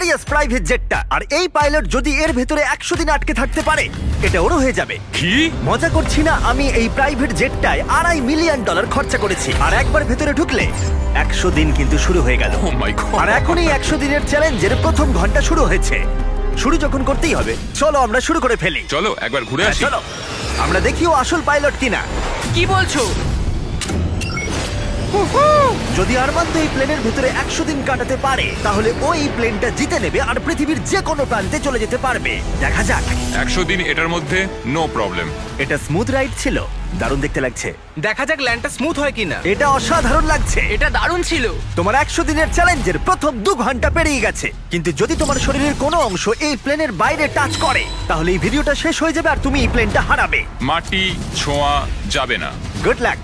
Luxurious private জেটটা। আর এই pilot যদি এর ভেতরে 100 দিন আটকে থাকতে পারে, এটা ওরও হয়ে যাবে। কি? মজা করছি না, আমি এই প্রাইভেট জেটটায় $2.5 মিলিয়ন খরচা করেছি। আর একবার ভেতরে ঢুকলে 100 দিন কিন্তু শুরু হয়ে গেল। Oh my God! আর এখনই 100 দিনের চ্যালেঞ্জের প্রথম ঘন্টা শুরু হয়েছে। শুরু যখন করতেই হবে, চলো আমরা শুরু করে ফেলি। চলো একবার ঘুরে আসি। চলো আমরা দেখিও আসল পাইলট কিনা। কি বলছো? যদি আরমান্দ এই প্লেনের ভিতরে 100 দিন কাটাতে পারে, তাহলে ও এই প্লেনটা জিতে নেবে আর পৃথিবীর যে কোনো প্রান্তে চলে যেতে পারবে। দেখা যাক। 100 দিন এটার মধ্যে নো প্রবলেম। এটা স্মুথ রাইড ছিল, দারুণ দেখতে লাগছে। দেখা যাক ল্যান্ডটা স্মুথ হয় কিনা। এটা অসাধারণ লাগছে। এটা দারুণ ছিল। তোমার 100 দিনের চ্যালেঞ্জের প্রথম 2 ঘন্টা পেরিয়ে গেছে, কিন্তু যদি তোমার শরীরের কোনো অংশ এই প্লেনের বাইরে টাচ করে, তাহলে এই ভিডিওটা শেষ হয়ে যাবে আর তুমি এই প্লেনটা হারাবে। মাটি ছোঁয়া যাবে না। Good luck.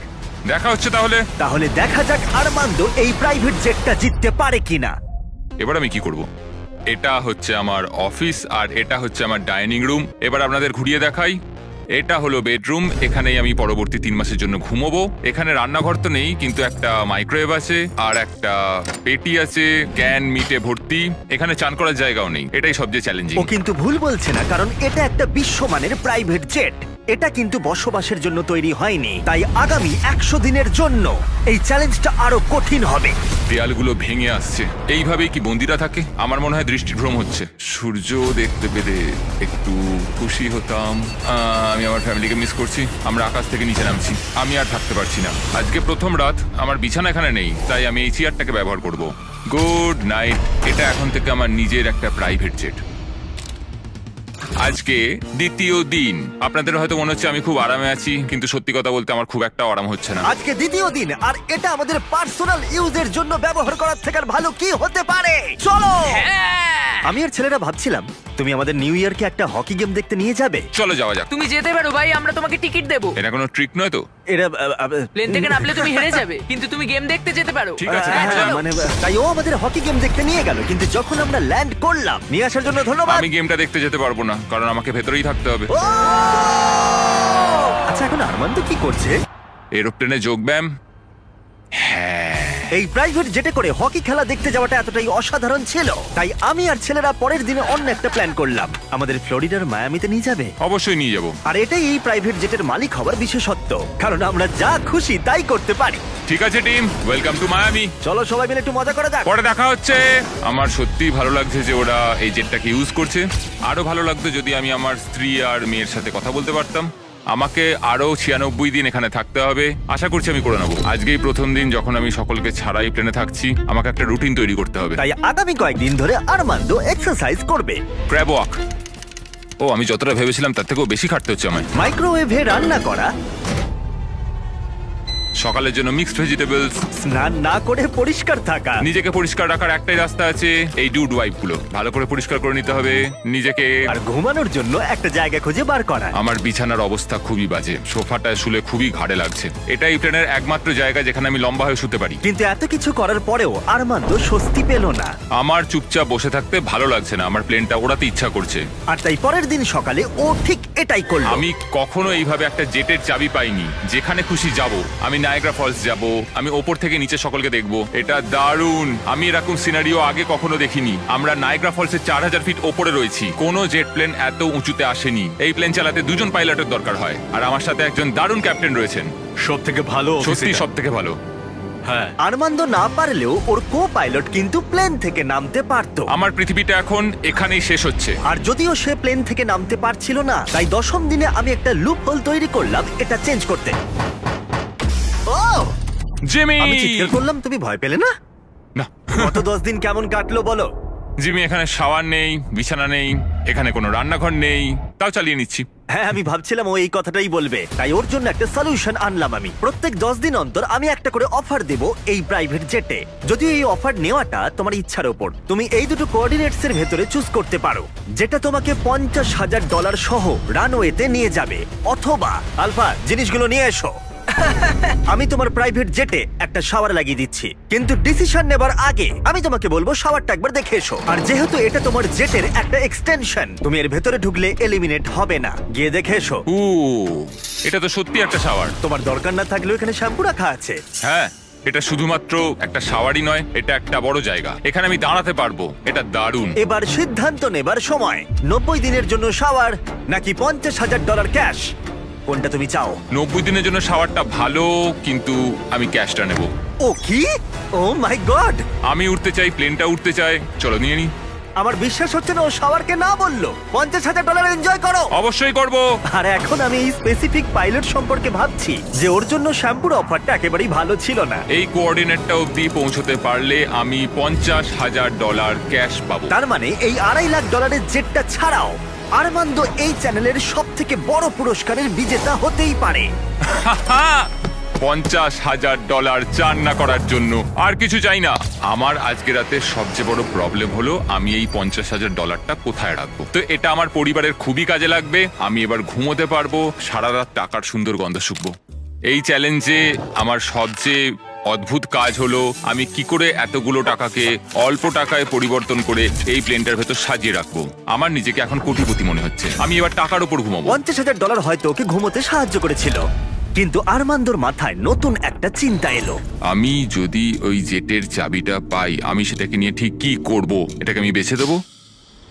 দেখা হচ্ছে তাহলে। তাহলে দেখা যাক আরমান্দ এই প্রাইভেট জেটটা জিততে পারে কিনা। এবার আমি কি করব? এটা হচ্ছে আমার অফিস আর এটা হচ্ছে আমার ডাইনিং রুম। এবার আপনাদের ঘুরিয়ে দেখাই। এটা হলো বেডরুম, এখানেই আমি পরবর্তী 3 মাসের জন্য ঘুমোবো। এখানে রান্নাঘর তো নেই, কিন্তু একটা মাইক্রোওয়েভ আছে আর একটা পেটি আছে, ক্যান মিটে ভর্তি। এখানে চান করার জায়গাও নেই, এটাই সবচেয়ে চ্যালেঞ্জিং। ও কিন্তু ভুল বলছে না, কারণ এটা একটা বিশ্বমানের প্রাইভেট জেট। এটা কিন্তু বসবাসের জন্য তৈরি হয়নি, তাই আগামী 100 দিনের জন্য এই চ্যালেঞ্জটা আরো কঠিন হবে। দেয়ালগুলো ভেঙে আসছে। এইভাবেই কি বন্দিরা থাকে? আমার মনে হয় দৃষ্টিভ্রম হচ্ছে। সূর্য দেখতে পেলে একটু খুশি হতাম। আমি আমার ফ্যামিলিকে মিস করছি। আমরা আকাশ থেকে নিচে নামছি, আমি আর থাকতে পারছি না। আজকে প্রথম রাত, আমার বিছানা এখানে নেই, তাই আমি এই চেয়ারটাকে ব্যবহার করব। Good night. এটা এখন থেকে আমার নিজের একটা প্রাইভেট জেট। আজকে দ্বিতীয় দিন। আপনাদের হয়তো মনে হচ্ছে আমি খুব আরামে আছি, কিন্তু সত্যি কথা বলতে আমার খুব একটা আরাম হচ্ছে না। আজকে দ্বিতীয় দিন, আর এটা আমাদের পার্সোনাল ইউজের জন্য ব্যবহার করার থেকে আর ভালো কি হতে পারে। চলো। আমি আর ছেলেরা ভাবছিলাম তুমি আমাদের নিউ ইয়ারকে একটা হকি গেম দেখতে নিয়ে যাবে। চলো যাওয়া যাক। তুমি যেতে পারো ভাই, আমরা তোমাকে টিকিট দেবো। এটা কোনো ট্রিক নয় তো? এরা প্লেন থেকে নামলে তুমি হেরে যাবে, কিন্তু তুমি গেম দেখতে যেতে পারো। ঠিক আছে, হ্যাঁ, চলো। মানে তাই ও আমাদের হকি গেম দেখতে নিয়ে গেল, কিন্তু যখন আমরা ল্যান্ড করলাম, নিয়ে আসার জন্য ধন্যবাদ। আমি গেমটা দেখতে যেতে পারবো না, কারণ আমাকে ভেতরেই থাকতে হবে। ও! আচ্ছা, এখন আরমান্দ কি করছে? এরোপ্লেনে যোগব্যায়াম। হ্যাঁ, এই প্রাইভেট জেটে করে হকি খেলা দেখতে যাওয়াটা এতটাই অসাধারণ ছিল, তাই আমি আর ছেলেরা পরের দিনে অন্য একটা প্ল্যান করলাম। আমাদের ফ্লোরিডার মায়ামিতে নিয়ে যাবে। অবশ্যই নিয়ে যাব। আর এটাই এই প্রাইভেট জেটের মালিক হওয়ার বিশেষত্ব, কারণ আমরা যা খুশি তাই করতে পারি। ঠিক আছে টিম, ওয়েলকাম টু মায়ামি। চলো সবাই মিলে একটু মজা করা যাক। পরে দেখা হচ্ছে। আমার সত্যিই ভালো লাগছে যে ওরা এই জেটটাকে ইউজ করছে। আরো ভালো লাগতো যদি আমি আমার স্ত্রী আর মেয়ের সাথে কথা বলতে পারতাম। আমাকে আরো 96 দিন এখানে থাকতে হবে। আশা করছি আমি করে নেবো। আজকেই প্রথম দিন যখন আমি সকলকে ছাড়াই প্লেনে থাকছি। আমাকে একটা রুটিন তৈরি করতে হবে। তাই আগামী কয়েকদিন ধরে আরমান্দ এক্সারসাইজ করবে। Crab walk. ও, আমি যতটা ভেবেছিলাম তার থেকেও বেশি খাটতে হচ্ছে আমায়। মাইক্রোওয়েভে রান্না করা, সকালের জন্য মিক্সড ভেজিটেবলস, স্নান না করে পরিষ্কার থাকা। নিজেকে পরিষ্কার রাখার একটাই রাস্তা আছে, এই ডুড ওয়াইপ গুলো ভালো করে পরিষ্কার করে নিতে হবে নিজেকে। আর ঘুমানোর জন্য একটা জায়গা খুঁজে বার করা। আমার বিছানার অবস্থা খুবই বাজে, সোফাটায় শুলে খুবই ঘাড়ে লাগছে। এটা এই প্লেনের একমাত্র জায়গা যেখানে আমি লম্বা হয়ে শুতে পারি। কিন্তু এত কিছু করার পরেও আরমান্দ স্বস্তি পেল না। আমার চুপচাপ বসে থাকতে ভালো লাগছে না, আমার প্লেনটা ওড়াতে ইচ্ছা করছে। আর তাই পরের দিন সকালে ও ঠিক এটাই করলো। আমি কখনো এইভাবে একটা জেটের চাবি পাইনি। যেখানে খুশি যাব। আমি নায়াগ্রা ফলস যাব, আমি ওপর থেকে নিচে সকলকে দেখবো। এটা দারুণ। আমি এরকম সিনারিও আগে কখনো দেখিনি। আমরা নায়াগ্রা ফলসের 4000 ফিট ওপরে রয়েছি। কোনো জেট প্লেন এত উঁচুতে আসেনি। এই প্লেন চালাতে 2 জন পাইলটের দরকার হয়, আর আমার সাথে একজন দারুণ ক্যাপ্টেন রয়েছেন। সব থেকে ভালো, সত্যি সব থেকে ভালো। হ্যাঁ, আরমান্দ না পারলেও ওর কো পাইলট কিন্তু প্লেন থেকে নামতে পারতো। আমার পৃথিবীটা এখন এখানেই শেষ হচ্ছে। আর যদিও সে প্লেন থেকে নামতে পারছিল না, তাই 10ম দিনে আমি একটা লুপ হোল তৈরি করলাম এটা চেঞ্জ করতে। ও, জিমি! আমি চিৎকার করলাম, তুমি ভয় পেলে না? না। গত 10 দিন কেমন কাটলো বলো? জিমি, এখানে শাওয়ার নেই, বিছানা নেই, এখানে কোনো রান্নাঘর নেই, তাও চালিয়ে নিচ্ছি। হ্যাঁ, আমি ভাবছিলাম ও এই কথাটাই বলবে, তাই ওর জন্য একটা সলিউশন আনলাম আমি। প্রত্যেক 10 দিন অন্তর আমি একটা করে অফার দেব এই প্রাইভেট জেটে। যদিও এই অফার নেওয়াটা তোমার ইচ্ছার উপর। তুমি এই দুটো কোঅর্ডিনেটস এর ভেতরে চুজ করতে পারো, যেটা তোমাকে $50,000 সহ রানওয়েতে নিয়ে যাবে, অথবা আলফা জিনিসগুলো নিয়ে এসো। আমি তোমার প্রাইভেট জেটে একটা শাওয়ার লাগিয়ে দিচ্ছি, কিন্তু ডিসিশন নেবার আগে আমি তোমাকে বলবো শাওয়ারটা একবার দেখে এসো। আর যেহেতু এটা তোমার জেটের একটা এক্সটেনশন, তুমি এর ভেতরে ঢুকলে এলিমিনেট হবে না। গিয়ে দেখে এসো। এটা তো সত্যি একটা শাওয়ার। তোমার দরকার না থাকলেও এখানে শ্যাম্পু রাখা আছে। হ্যাঁ, এটা শুধুমাত্র একটা শাওয়ারই নয়, এটা একটা বড় জায়গা। এখানে আমি দাঁড়াতে পারবো, এটা দারুণ। এবার সিদ্ধান্ত নেবার সময়। 90 দিনের জন্য শাওয়ার নাকি $50,000 ক্যাশ, কোনটা তুমি চাও? 90 দিনের জন্য শাওয়ারটা ভালো, কিন্তু আমি ক্যাশটা নেব। ও কি? ও মাই গড! আমি উঠতে চাই, প্লেনটা উঠতে চাই। চলো নিয়ে নি। আমার বিশ্বাস হচ্ছে না ও শাওয়ারকে না বললো। $50,000 এনজয় করো। অবশ্যই করব। আর এখন আমি এই স্পেসিফিক পাইলট সম্পর্কে ভাবছি যে ওর জন্য শ্যাম্পুর অফারটা একেবারেই ভালো ছিল না। এই কোঅর্ডিনেটটা অবধি পৌঁছতে পারলে আমি $50,000 ক্যাশ পাবো। তার মানে এই $2.5 লাখ জেটটা ছাড়াও আরমান্দো এই চ্যানেলের সব থেকে বড় পুরস্কারের বিজেতা হতেই পারে। $50,000 চান না করার জন্য আর কিছু চাই না। আমার আজকে রাতে সবচেয়ে বড় প্রবলেম হলো আমি এই $50,000টা কোথায় রাখবো। তো এটা আমার পরিবারের খুবই কাজে লাগবে। আমি এবার ঘুমোতে পারবো, সারা রাত টাকার সুন্দর গন্ধ শুকবো। এই চ্যালেঞ্জে আমার সবচেয়ে অদ্ভুত কাজ হলো আমি কি করে এতগুলো টাকাকে অল্প টাকায় পরিবর্তন করে এই প্লেনটার ভেতর সাজিয়ে রাখবো। আমার নিজেকে এখন কোটিপতি মনে হচ্ছে। আমি এবার টাকার উপর ঘুমাবো। $50,000 হয়তো ওকে ঘুমোতে সাহায্য করেছিল, কিন্তু আরমান্দোর মাথায় নতুন একটা চিন্তা এলো। আমি যদি ওই জেটের চাবিটা পাই, আমি সেটাকে নিয়ে ঠিক কি করব? এটাকে আমি বেছে দেবো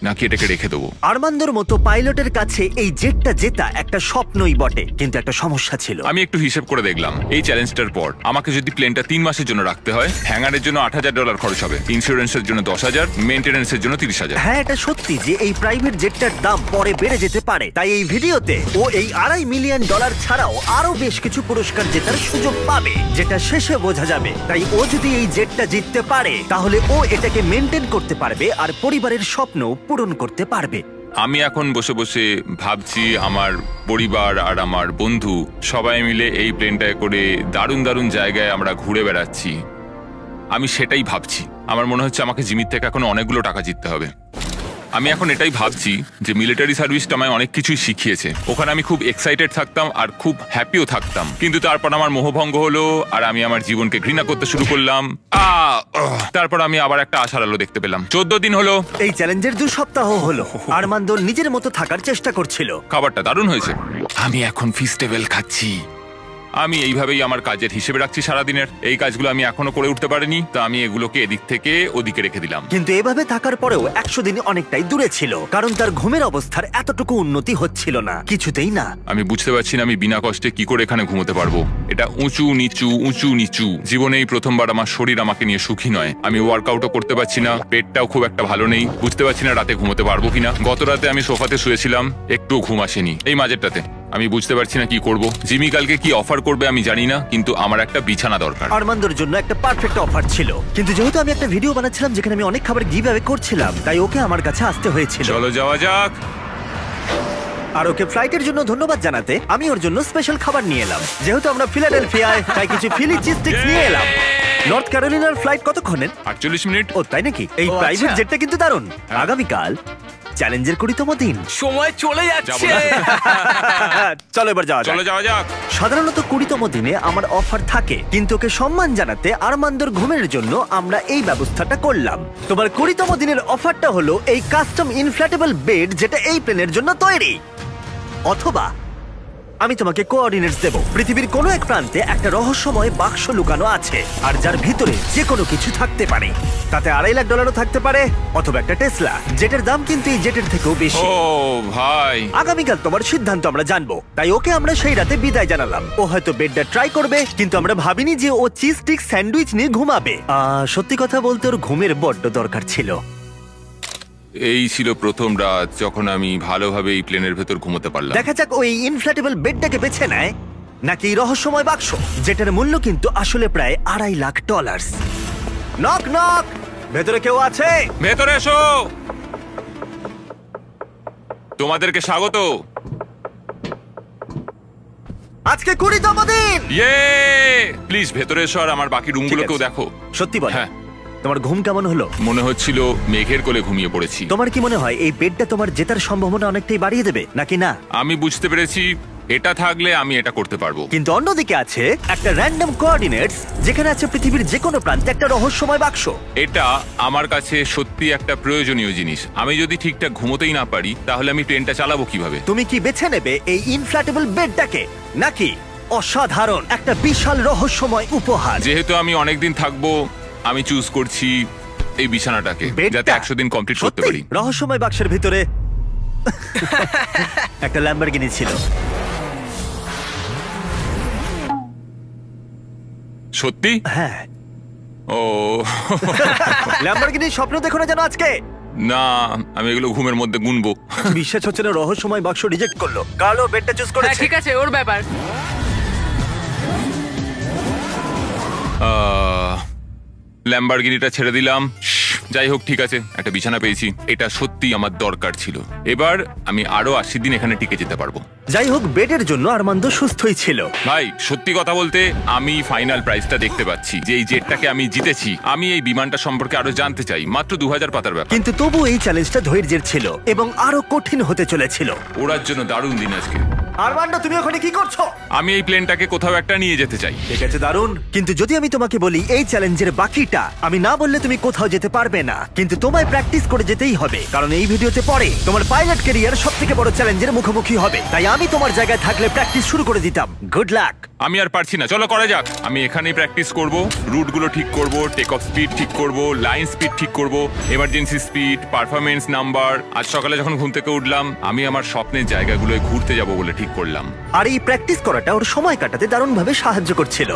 নাকি এটাকে রেখে দেবো? আরমান্দোর মতো পাইলটের কাছে এই জেটটা জেতা একটা স্বপ্নই বটে, কিন্তু একটা সমস্যা ছিল। আমি একটু হিসেব করে দেখলাম, এই চ্যালেঞ্জটার পর আমাকে যদি প্লেনটা 3 মাসের জন্য রাখতে হয়, হ্যাঙ্গারের জন্য $8,000 খরচ হবে, ইন্স্যুরেন্সের জন্য $10,000, মেইনটেনেন্সের জন্য $30,000। হ্যাঁ, এটা সত্যি যে এই প্রাইভেট জেটটার দাম পরে বেড়ে যেতে পারে। তাই এই ভিডিওতে ও এই $2.5 মিলিয়ন ছাড়াও আরো বেশ কিছু পুরস্কার জেতার সুযোগ পাবে, যেটা শেষে বোঝা যাবে। তাই ও যদি এই জেটটা জিততে পারে তাহলে ও এটাকে মেনটেন করতে পারবে আর পরিবারের স্বপ্ন পূরণ করতে পারবে। আমি এখন বসে বসে ভাবছি আমার পরিবার আর আমার বন্ধু সবাই মিলে এই প্লেনটায় করে দারুণ দারুণ জায়গায় আমরা ঘুরে বেড়াচ্ছি। আমি সেটাই ভাবছি। আমার মনে হচ্ছে আমাকে জিমির থেকে এখন অনেকগুলো টাকা জিততে হবে। আমি এখন এটাই ভাবছি যে মিলিটারি সার্ভিসটা আমায় অনেক কিছুই শিখিয়েছে। ওখানে আমি খুব এক্সাইটেড থাকতাম আর খুব হ্যাপিও থাকতাম, কিন্তু তারপর আমার মোহভঙ্গ হলো আর আমি আমার জীবনকে ঘৃণা করতে শুরু করলাম। তারপর আমি আবার একটা আশার আলো দেখতে পেলাম। 14 দিন হলো এই চ্যালেঞ্জের 2 সপ্তাহ হলো। আরমান্দো নিজের মতো থাকার চেষ্টা করছিল। খাবারটা দারুণ হয়েছে। আমি এখন ফিস্টেবল খাচ্ছি। আমি এইভাবেই আমার কাজের হিসেবে রাখছি সারাদিনের। এই কাজগুলো আমি এখনো করে উঠতে পারিনি, তা আমি এগুলোকে এদিক থেকে ওদিকে রেখে দিলাম। কিন্তু এভাবে থাকার পরেও 100 দিন অনেকটাই দূরে ছিল, কারণ তার ঘুমের অবস্থার এতটুকু উন্নতি হচ্ছিল না, কিছুতেই না। আমি বুঝতে পারছি না আমি বিনা কষ্টে কি করে এখানে ঘুমোতে পারবো। এটা উঁচু নিচু উঁচু নিচু। জীবনে এই প্রথমবার আমার শরীর আমাকে নিয়ে সুখী নয়। আমি ওয়ার্কআউটও করতে পারছি না, পেটটাও খুব একটা ভালো নেই। বুঝতে পারছি না রাতে ঘুমোতে পারবো কিনা। গত রাতে আমি সোফাতে শুয়েছিলাম, একটুও ঘুম আসেনি। এই মাঝেরটাতে আমি বুঝতে পারছি না কি করব। জিমি কালকে কি অফার করবে আমি জানি না, কিন্তু আমার একটা বিছানা দরকার। আরমান্দোর জন্য একটা পারফেক্ট অফার ছিল, কিন্তু যেহেতু আমি একটা ভিডিও বানাচ্ছিলাম যেখানে আমি অনেক খাবার গিভ অ্যাওয়ে করছিলাম, তাই ওকে আমার কাছে আসতে হয়েছিল। চলো যাওয়া যাক। আর ওকে ফ্লাইটের জন্য ধন্যবাদ জানাতে আমি ওর জন্য স্পেশাল খাবার নিয়ে এলাম। যেহেতু আমরা ফিলাডেলফিয়ায়, তাই কিছু ফিলি চিজ স্টিক্স নিয়ে এলাম। নর্থ ক্যারোলিনার ফ্লাইট কতক্ষণের? 48 মিনিট। ও তাই নাকি? এই প্রাইভেট জেটটা কিন্তু দারুণ। আগামীকাল চ্যালেঞ্জের 20তম দিন। সময় চলে যাচ্ছে। চলো এবার যাওয়া যাক। চলো যাওয়া যাক। সাধারণত 20তম দিনে আমার অফার থাকে, কিন্তু ওকে সম্মান জানাতে আরমান্দোর ঘুমের জন্য আমরা এই ব্যবস্থাটা করলাম। তোমার 20তম দিনের অফারটা হলো এই কাস্টম ইনফ্ল্যাটেবল বেড, যেটা এই প্লেনের জন্য তৈরি। অথবা আমি তোমাকে কোঅর্ডিনেটস দেব। পৃথিবীর কোনো এক প্রান্তে একটা রহস্যময় বাক্স লুকানো আছে, আর যার ভিতরে যে কোনো কিছু থাকতে পারে। তাতে $2.5 লাখ থাকতে পারে, অথবা একটা টেসলা, যেটার দাম কিন্তু এই জেটের থেকেও বেশি। ও ভাই, আগামীকাল তোমার সিদ্ধান্ত আমরা জানবো, তাই ওকে আমরা সেই রাতে বিদায় জানালাম। ও হয়তো বেডটা ট্রাই করবে, কিন্তু আমরা ভাবিনি যে ও চিজ স্টিক স্যান্ডউইচ নিয়ে ঘুমাবে। সত্যি কথা বলতে ওর ঘুমের বড্ড দরকার ছিল। এই ছিল প্রথম রাত যখন আমি ভালোভাবে এই প্লেনের ভেতর ঘুমোতে পারলাম। দেখা যাক ওই ইনফ্ল্যাটেবল বেডটাকে বেছে নেয় নাকি এই রহস্যময় বাক্স, যেটার মূল্য কিন্তু আসলে প্রায় $2.5 লাখ। নক নক, ভেতরে কেউ আছে? ভেতরে এসো, তোমাদেরকে স্বাগত। আজকে 20তম দিন। ইয়ে, প্লিজ ভেতরে এসো আর আমার বাকি রুমগুলোকেও দেখো। সত্যি বল, হ্যাঁ। তোমার ঘুম কেমন হলো? মনে হচ্ছিল মেঘের কোলে ঘুমিয়ে পড়েছি। তোমার কি মনে হয় এই বেডটা তোমার জেতার সম্ভাবনা অনেকটাই বাড়িয়ে দেবে নাকি না? আমি বুঝতে পেরেছি এটা থাকলে আমি এটা করতে পারবো। কিন্তু অন্যদিকে আছে একটা র্যান্ডম কোঅর্ডিনেটস, যেখানে আছে পৃথিবীর যে কোনো প্রান্তে একটা রহস্যময় বাক্স। এটা আমার কাছে সত্যি একটা প্রয়োজনীয় জিনিস। আমি যদি ঠিকঠাক ঘুমোতেই না পারি তাহলে আমি প্লেনটা চালাবো কিভাবে? তুমি কি বেছে নেবে এই ইনফ্ল্যাটেবল বেডটাকে নাকি অসাধারণ, একটা বিশাল রহস্যময় উপহার। যেহেতু আমি অনেকদিন থাকবো, আমি চুজ করছি এই বিছানাটাকে, বেডটা? যাতে 100 দিন কমপ্লিট করতে সত্যি? পারি। রহস্যময় বাক্সের ভিতরে একটা ল্যাম্বরগিনি ছিল। সত্যি? হ্যাঁ, ও ল্যাম্বরগিনির স্বপ্ন দেখো না যেন আজকে। না, আমি এগুলো ঘুমের মধ্যে গুনবো। বিশ্বাস হচ্ছে না, রহস্যময় বাক্স রিজেক্ট করলো। কার্লো বেডটা চুজ হ্যাঁ করেছে। ঠিক আছে, ওর ব্যাপার। ল্যাম্বরগিনিটা ছেড়ে দিলাম। যাই হোক, ঠিক আছে, একটা বিছানা পেয়েছি, এটা সত্যি আমার দরকার ছিল। এবার আমি আরো 80 দিন এখানে টিকে যেতে পারবো। যাই হোক, বেডের জন্য আরমান্দ সুস্থই ছিল। ভাই, সত্যি কথা বলতে আমি ফাইনাল প্রাইসটা দেখতে পাচ্ছি, যে এই জেটটাকে আমি জিতেছি। আমি এই বিমানটা সম্পর্কে আরো জানতে চাই। মাত্র 2000 পাতার ব্যাপার, কিন্তু তবু এই চ্যালেঞ্জটা ধৈর্যের ছিল এবং আরো কঠিন হতে চলেছিল। ওড়ার জন্য দারুণ দিন আজকে। আরমান্ডো, তুমি ওখানে কি করছো? আমি এই প্লেনটাকে কোথাও একটা নিয়ে যেতে চাই। ঠিক আছে, দারুণ। কিন্তু যদি আমি তোমাকে বলি এই চ্যালেঞ্জের বাকিটা, আমি না বললে তুমি কোথাও যেতে পারবে না। কিন্তু তোমায় প্র্যাকটিস করে যেতেই হবে, কারণ এই ভিডিওতে পরে তোমার পাইলট ক্যারিয়ার সবথেকে বড় চ্যালেঞ্জের মুখোমুখি হবে। তাই আমি তোমার জায়গায় থাকলে প্র্যাকটিস শুরু করে দিতাম। Good luck. আমি আর পারছি না, চলো করা যাক। আমি এখানেই প্র্যাকটিস করব, রুটগুলো ঠিক করব, টেক অফ স্পিড ঠিক করব, লাইন স্পিড ঠিক করব, এমার্জেন্সি স্পিড, পারফরমেন্স নাম্বার। আজ সকালে যখন ঘুম থেকে উঠলাম, আমি আমার স্বপ্নের জায়গাগুলোয় ঘুরতে যাব বলে ঠিক করলাম। আর এই প্র্যাকটিস করাটা ওর সময় কাটাতে দারুণভাবে সাহায্য করছিল।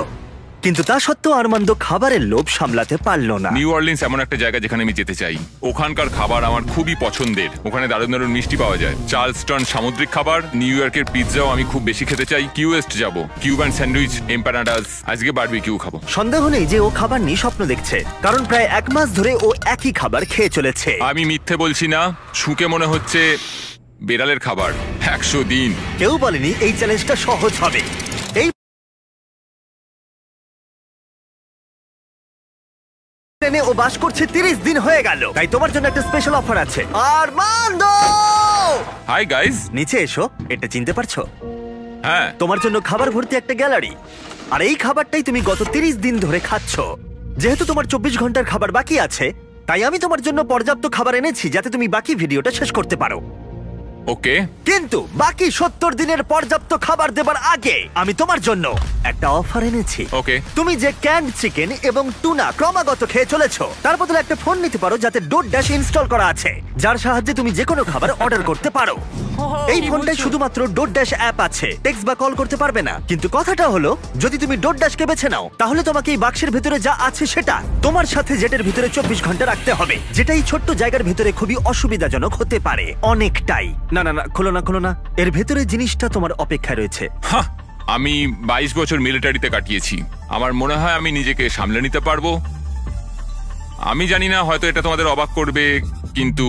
কিন্তু তা সত্ত্বেও আরমান্দ খাবারের লোভ সামলাতে পারল না। নিউ অরলিন্স এমন একটা জায়গা যেখানে আমি যেতে চাই। ওখানকার খাবার আমার খুবই পছন্দের। ওখানে দারুণ দারুণ মিষ্টি পাওয়া যায়, চার্লস্টন সামুদ্রিক খাবার, নিউ ইয়র্কের পিৎজাও আমি খুব বেশি খেতে চাই। কিউএস্ট যাব, কিউবান স্যান্ডউইচ, এম্পানাডাস, আজকে বারবিকিউ খাবো। সন্দেহ নেই যে ও খাবার নিয়ে স্বপ্ন দেখছে, কারণ প্রায় 1 মাস ধরে ও একই খাবার খেয়ে চলেছে। আমি মিথ্যে বলছি না, শুকে মনে হচ্ছে বেড়ালের খাবার। 100 দিন। কেউ বলেনি এই চ্যালেঞ্জটা সহজ হবে। এই প্লেনে ও বাস করছে 30 দিন হয়ে গেল। তাই তোমার জন্য একটা স্পেশাল অফার আছে। Armando, hi guys. নিচে এসো। এটা চিনতে পারছো? হ্যাঁ, তোমার জন্য খাবার ভর্তি একটা গ্যালারি। আর এই খাবারটাই তুমি গত 30 দিন ধরে খাচ্ছ। যেহেতু তোমার 24 ঘন্টার খাবার বাকি আছে, তাই আমি তোমার জন্য পর্যাপ্ত খাবার এনেছি যাতে তুমি বাকি ভিডিওটা শেষ করতে পারো। ওকে। কিন্তু বাকি 70 দিনের পর্যাপ্ত খাবার দেবার আগে আমি তোমার জন্য একটা অফার এনেছি। ওকে। তুমি যে ক্যান্ড চিকেন এবং টুনা ক্রমাগত খেয়ে চলেছো, তার বদলে একটা ফোন নিতে পারো যাতে ডোরড্যাশ ইনস্টল করা আছে, যার সাহায্যে তুমি যে কোনো খাবার অর্ডার করতে পারো। এই ফোনটায় শুধুমাত্র ডোরড্যাশ অ্যাপ আছে, টেক্সট বা কল করতে পারবে না। কিন্তু কথাটা হলো, যদি তুমি ডোরড্যাশকে বেছে নাও, তাহলে তোমাকে এই বাক্সের ভিতরে যা আছে সেটা তোমার সাথে জেটের ভিতরে 24 ঘন্টা রাখতে হবে, যেটা এই ছোট্ট জায়গার ভিতরে খুবই অসুবিধাজনক হতে পারে অনেকটাই। না না না, খোলো না খোলো না, এর ভেতরে জিনিসটা তোমার অপেক্ষায় রয়েছে। হাহ, আমি 22 বছর মিলিটারিতে কাটিয়েছি। আমার মনে হয় আমি নিজেকে সামলে নিতে পারবো। আমি জানি না, হয়তো এটা তোমাদের অবাক করবে, কিন্তু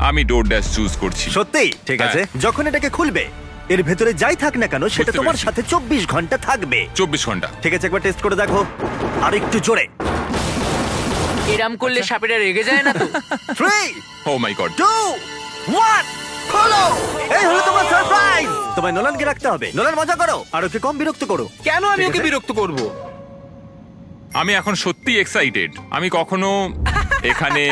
আমি ডোরড্যাশ চুজ করছি। সত্যি? ঠিক আছে। যখন এটাকে খুলবে, এর ভেতরে যাই থাক না কেন সেটা বুঝতে তোমার পেরেছি। সাথে 24 ঘন্টা থাকবে। 24 ঘন্টা। ঠিক আছে, একবার টেস্ট করে দেখো। আর একটু জোরে। এরম করলে সাপেরা রেগে যায় না তো? 3, ও মাই গড। 2, 1, খোলো। এই হলো তোমার সারপ্রাইজ। তোমায় নোলানকে রাখতে হবে। নোলান, মজা করো আর ওকে কম বিরক্ত করো। কেন আমি ঠিক ওকে আছে? বিরক্ত করব? আমি এখন সত্যি এক্সাইটেড। আমি কখনো এখানে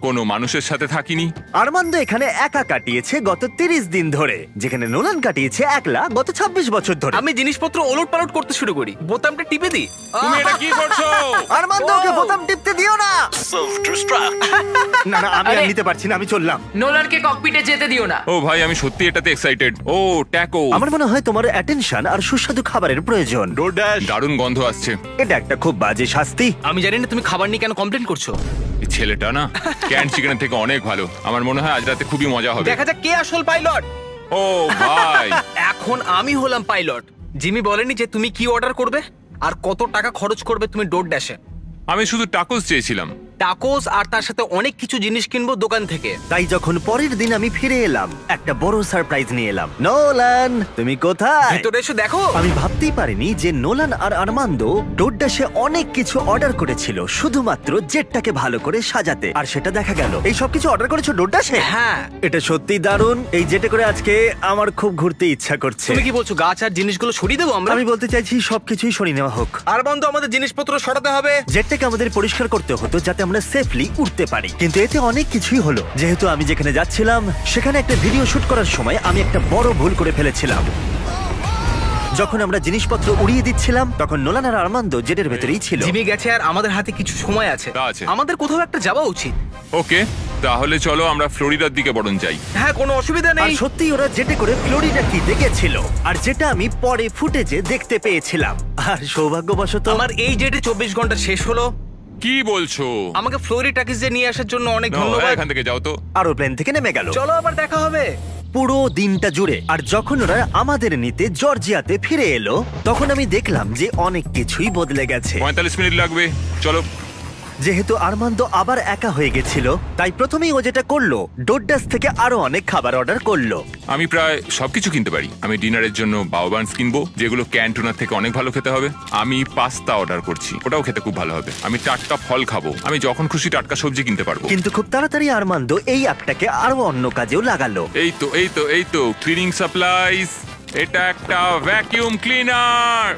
কোনো মানুষের সাথে থাকিনি। আরমান্দ এখানে একা কাটিয়েছে গত 30 দিন ধরে, যেখানে নোলান কাটিয়েছে একলা গত 26 বছর ধরে। আমি জিনিসপত্র ওলট পালট করতে শুরু করি, বোতামটা টিপে দিই। তুমি এটা কি করছো? আরমান্দ, ওকে বোতাম টিপতে দিও না। না না, আমি আর আরে- নিতে পারছি না, আমি চললাম। নোলানকে ককপিটে যেতে দিও না। ও ভাই, আমি সত্যি এটাতে এক্সাইটেড। ও ট্যাকো, আমার মনে হয় তোমার অ্যাটেনশন আর সুস্বাদু খাবারের প্রয়োজন। ডোরড্যাশ। দারুণ গন্ধ আসছে। এটা একটা খুব বাজে শাস্তি। আমি জানি না তুমি খাবার নিয়ে কেন কমপ্লেন করছো। এই ছেলেটা না ক্যান্ড চিকেনের থেকে অনেক ভালো। আমার মনে হয় আজ রাতে খুবই মজা হবে। দেখা যাক কে আসল পাইলট। ও ভাই, এখন আমি হলাম পাইলট। জিমি বলেনি যে তুমি কি অর্ডার করবে আর কত টাকা খরচ করবে তুমি ডোরড্যাশে। আমি শুধু টাকোস চেয়েছিলাম। টাকোস আর তার সাথে অনেক কিছু জিনিস কিনবো দোকান থেকে। তাই যখন পরের দিন আমি ফিরে এলাম, একটা বড় সারপ্রাইজ নিয়ে এলাম। নোলান, তুমি কোথায়? ভিতরে এসে দেখো। আমি ভাবতেই পারিনি যে নোলান আর আরমান্দো ডোরড্যাশে অনেক কিছু অর্ডার করেছিল শুধুমাত্র জেটটাকে ভালো করে সাজাতে, আর সেটা দেখা গেল। এই সব কিছু অর্ডার করেছো ডোরড্যাশে? হ্যাঁ। এটা সত্যি দারুণ। এই জেটে করে আজকে আমার খুব ঘুরতে ইচ্ছা করছে। তুমি কি বলছো গাছ আর জিনিসগুলো সরিয়ে দেবো আমরা? আমি বলতে চাইছি সবকিছুই সরিয়ে নেওয়া হোক। আর বন্ধু, আমাদের জিনিসপত্র সরাতে হবে। জেটটাকে আমাদের পরিষ্কার করতে হতো যাতে আমরা সেফলি উঠতে পারি, কিন্তু এতে অনেক কিছুই হলো। যেহেতু আমি যেখানে যাচ্ছিলাম সেখানে একটা ভিডিও শুট করার সময় আমি একটা বড় ভুল করে ফেলেছিলাম। যখন আমরা জিনিসপত্র উড়িয়ে দিচ্ছিলাম তখন নোলান আর আর্মান্দো জেটের ভেতরেই ছিল। জিমি গেছে আর আমাদের হাতে কিছু সময় আছে। তা আছে। আমাদের কোথাও একটা যাওয়া উচিত। ওকে, তাহলে চলো আমরা ফ্লোরিডার দিকে বরং যাই। হ্যাঁ, কোনো অসুবিধা আর নেই। সত্যি ওরা জেটে করে ফ্লোরিডা কিতে গেছিল, আর যেটা আমি পরে ফুটেজে দেখতে পেয়েছিলাম। আর সৌভাগ্যবশত আমার এই জেটে 24 ঘন্টা শেষ হলো। কি বলছো? আমাকে ফ্লোরিডাকিসে নিয়ে আসার জন্য অনেক নাও, ধন্যবাদ। এখান থেকে যাও তো। আরো প্লেন থেকে নেমে গেল চলো আবার দেখা হবে। পুরো দিনটা জুড়ে। আর যখন ওরা আমাদের নিতে জর্জিয়াতে ফিরে এলো তখন আমি দেখলাম যে অনেক কিছুই বদলে গেছে। 45 মিনিট লাগবে, চলো। যেহেতু আর্মান্দো আবার একা হয়ে গেছিল তাই প্রথমেই ও যেটা করলো ডোডাস থেকে আরো অনেক খাবার অর্ডার করলো। আমি প্রায় সবকিছু কিনতে পারি। আমি ডিনারের জন্য বাউবান্স কিনবো, যেগুলো ক্যান্টুনার থেকে অনেক ভালো খেতে হবে। আমি পাস্তা অর্ডার করছি, ওটাও খেতে খুব ভালো হবে। আমি টাটকা ফল খাবো, আমি যখন খুশি টাটকা সবজি কিনতে পারবো। কিন্তু খুব তাড়াতাড়ি আর্মান্দো এই অ্যাপটাকে আরো অন্য কাজেও লাগালো। এই তো ক্লিনিং সাপ্লাইজ। এটা একটা ভ্যাকিউম ক্লিনার।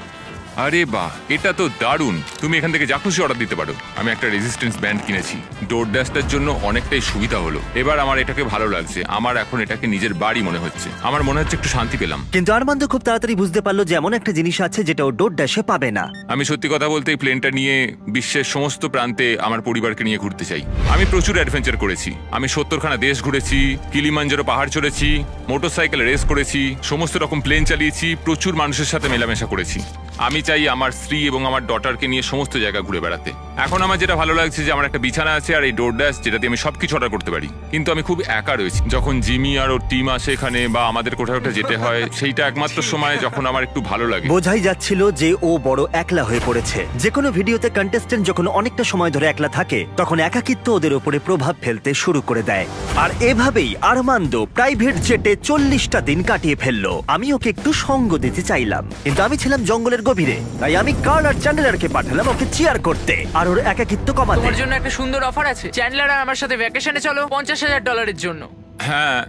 আরে বাহ, এটা তো দারুণ। তুমি এখান থেকে যা খুশি অর্ডার দিতে পারো। আমি একটা রেজিস্ট্যান্স ব্যান্ড কিনেছি, ডোর ড্যাশটার জন্য অনেকটাই সুবিধা হলো। এবার আমার এটাকে ভালো লাগছে। আমার এখন এটাকে নিজের বাড়ি মনে হচ্ছে। আমার মনে হচ্ছে একটু শান্তি পেলাম। কিন্তু আর্মান্দো খুব তাড়াতাড়ি বুঝতে পারলো যে এমন একটা জিনিস আছে যেটা ও ডোডাসে পাবে না। আমি সত্যি কথা বলতে এই প্লেনটা নিয়ে বিশ্বের সমস্ত প্রান্তে আমার পরিবারকে নিয়ে ঘুরতে চাই। আমি প্রচুর অ্যাডভেঞ্চার করেছি। আমি 70খানা দেশ ঘুরেছি, কিলিমাঞ্জারো পাহাড় চড়েছি, মোটরসাইকেল রেস করেছি, সমস্ত রকম প্লেন চালিয়েছি, প্রচুর মানুষের সাথে মেলামেশা করেছি। আমি চাই আমার স্ত্রী এবং আমার ডটারকে নিয়ে সমস্ত জায়গা ঘুরে বেড়াতে। এখন আমার যেটা ভালো লাগছে যে আমার একটা বিছানা আছে আর এই ডোরড্যাশ, যেটা দিয়ে আমি সবকিছু অর্ডার করতে পারি। কিন্তু আমি খুব একা রয়েছি। যখন জিমি আর ওর টিম আসে এখানে বা আমাদের কোথাও একটা যেতে হয়, সেইটা একমাত্র সময় যখন আমার একটু ভালো লাগে। বোঝাই যাচ্ছিল যে ও বড় একলা হয়ে পড়েছে। যে কোনো ভিডিওতে কন্টেস্টেন্ট যখন অনেকটা সময় ধরে একলা থাকে তখন একাকিত্ব ওদের উপরে প্রভাব ফেলতে শুরু করে দেয়। আর এভাবেই আর্মান্দো প্রাইভেট জেটে 40টা দিন কাটিয়ে ফেললো। আমি ওকে একটু সঙ্গ দিতে চাইলাম, কিন্তু আমি ছিলাম জঙ্গলের গভীরে, তাই আমি কার্ল আর চ্যান্ডেলারকে পাঠালাম ওকে চিয়ার করতে আর ওর একাকিত্ব কমাতে। তোমার জন্য একটা সুন্দর অফার আছে। চ্যান্ডলার আর আমার সাথে ভ্যাকেশনে চলো $50,000 জন্য। হ্যাঁ,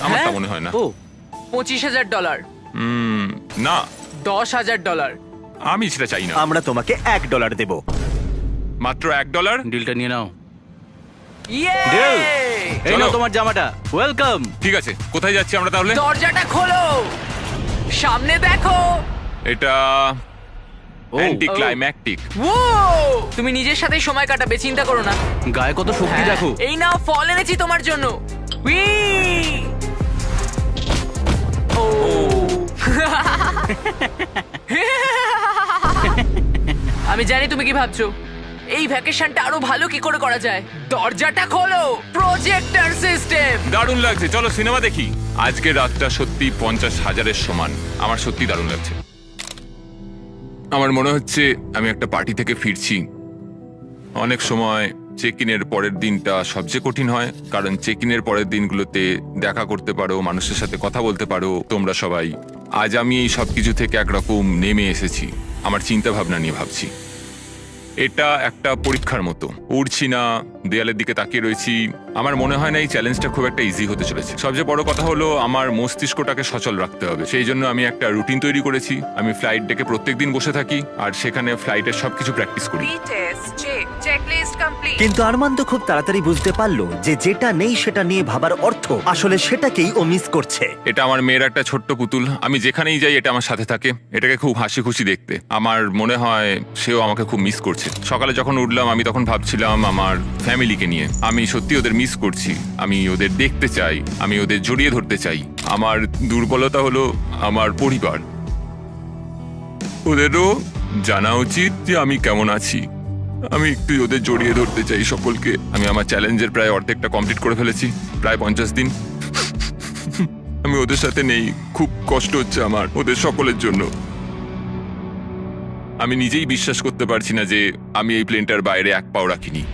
আমার তা হ্যাঁ? মনে হয় না। ও $25,000, না, $10,000। আমি সেটা চাই না। আমরা তোমাকে $1 দেব। মাত্র $1? ডিলটা নিয়ে নাও। ইয়ে! Deal! এই চলো। নাও তোমার জামাটা, ওয়েলকাম। ঠিক আছে, কোথায় যাচ্ছি আমরা তাহলে? দরজাটা খোলো, সামনে দেখো। এটা অ্যান্টি ক্লাইম্যাকটিক। ও, তুমি নিজের সাথেই সময় কাটাবে, চিন্তা করো না। গায়ে কত শক্তি হ্যাঁ, দেখো। এই নাও ফল এনেছি তোমার জন্য। উই! ও আমি জানি তুমি কি ভাবছো, এই ভ্যাকেশনটা আরো ভালো কি করে করা যায়। দরজাটা খোলো, প্রজেক্টর সিস্টেম। দারুণ লাগছে, চলো সিনেমা দেখি। আজকের রাতটা সত্যি 50,000-এর সমান। আমার সত্যি দারুণ লাগছে। আমার মনে হচ্ছে আমি একটা পার্টি থেকে ফিরছি। অনেক সময় চেক ইনের পরের দিনটা সবচেয়ে কঠিন হয়, কারণ চেক ইনের পরের দিনগুলোতে দেখা করতে পারো, মানুষের সাথে কথা বলতে পারো তোমরা সবাই। আজ আমি এই সব কিছু থেকে একরকম নেমে এসেছি। আমার চিন্তা ভাবনা নিয়ে ভাবছি। এটা একটা পরীক্ষার মতো। উড়ছি না, দেয়ালের দিকে তাকিয়ে রয়েছি। আমার মনে হয় না এই চ্যালেঞ্জটা খুব একটা ইজি হতে চলেছে। সবচেয়ে বড় কথা হলো আমার মস্তিষ্কটাকে সচল রাখতে হবে। সেই জন্য আমি একটা রুটিন তৈরি করেছি। আমি ফ্লাইট ডেকে প্রত্যেকদিন বসে থাকি আর সেখানে ফ্লাইটের সবকিছু প্র্যাকটিস করি। কিন্তু আর্মান্দো খুব তাড়াতাড়ি বুঝতে পারলো যে যেটা নেই সেটা নিয়ে ভাবার অর্থ আসলে সেটাকেই ও মিস করছে। এটা আমার মেয়ের একটা ছোট্ট পুতুল। আমি যেখানেই যাই এটা আমার সাথে থাকে। এটাকে খুব হাসি খুশি দেখতে। আমার মনে হয় সেও আমাকে খুব মিস করছে। সকালে যখন উঠলাম আমি তখন ভাবছিলাম আমার ফ্যামিলিকে নিয়ে। আমি সত্যি ওদের মিস করছি। আমি ওদের দেখতে চাই, আমি ওদের জড়িয়ে ধরতে চাই। আমার দুর্বলতা হলো আমার পরিবার। ওদেরও জানা উচিত যে আমি কেমন আছি। আমি একটু ওদের জড়িয়ে ধরতে চাই সকলকে। আমি আমার চ্যালেঞ্জের প্রায় অর্ধেকটা কমপ্লিট করে ফেলেছি, প্রায় 50 দিন। আমি ওদের সাথে নেই, খুব কষ্ট হচ্ছে আমার ওদের সকলের জন্য। আমি নিজেই বিশ্বাস করতে পারছি না যে আমি এই প্লেনটার বাইরে এক পাও রাখিনি।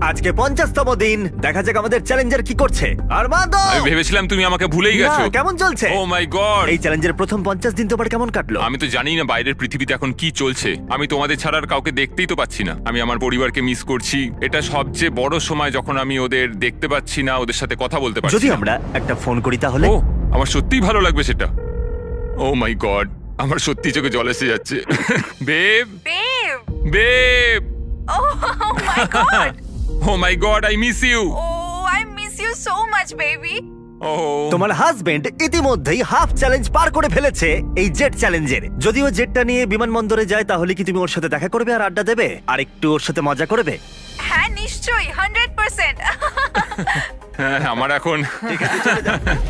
আজকে 50তম দিন, দেখা যাক আমাদের চ্যালেঞ্জার কি করছে। আর্মান্দো, আমি ভেবেছিলাম তুমি আমাকে ভুলেই গেছো। না, কেমন চলছে? ও মাই গড, এই চ্যালেঞ্জের প্রথম 50 দিন তোমার কেমন কাটলো? আমি তো জানি না বাইরের পৃথিবীতে এখন কি চলছে। আমি তোমাদের ছাড়া আর কাউকে দেখতেই তো পাচ্ছি না। আমি আমার পরিবারকে মিস করছি। এটা সবচেয়ে বড় সময় যখন আমি ওদের দেখতে পাচ্ছি না, ওদের সাথে কথা বলতে পারছি যদি না। আমরা একটা ফোন করি তাহলে? ও, আমার সত্যিই ভালো লাগবে সেটা। ও মাই গড, আমার সত্যি চোখে জল এসে যাচ্ছে। Babe, Babe! Babe, Oh my god! Oh my god, I miss you. Oh, I miss you so much, baby. ও তোমার হাজবেন্ড ইতিমধ্যেই হাফ চ্যালেঞ্জ পার করে ফেলেছে এই জেট চ্যালেঞ্জের। যদিও জেটটা নিয়ে বিমানবন্দরে যায়, তাহলে কি তুমি ওর সাথে দেখা করবে আর আড্ডা দেবে আর একটু ওর সাথে মজা করবে? হ্যাঁ নিশ্চয়ই, 100%। হ্যাঁ, আমার এখন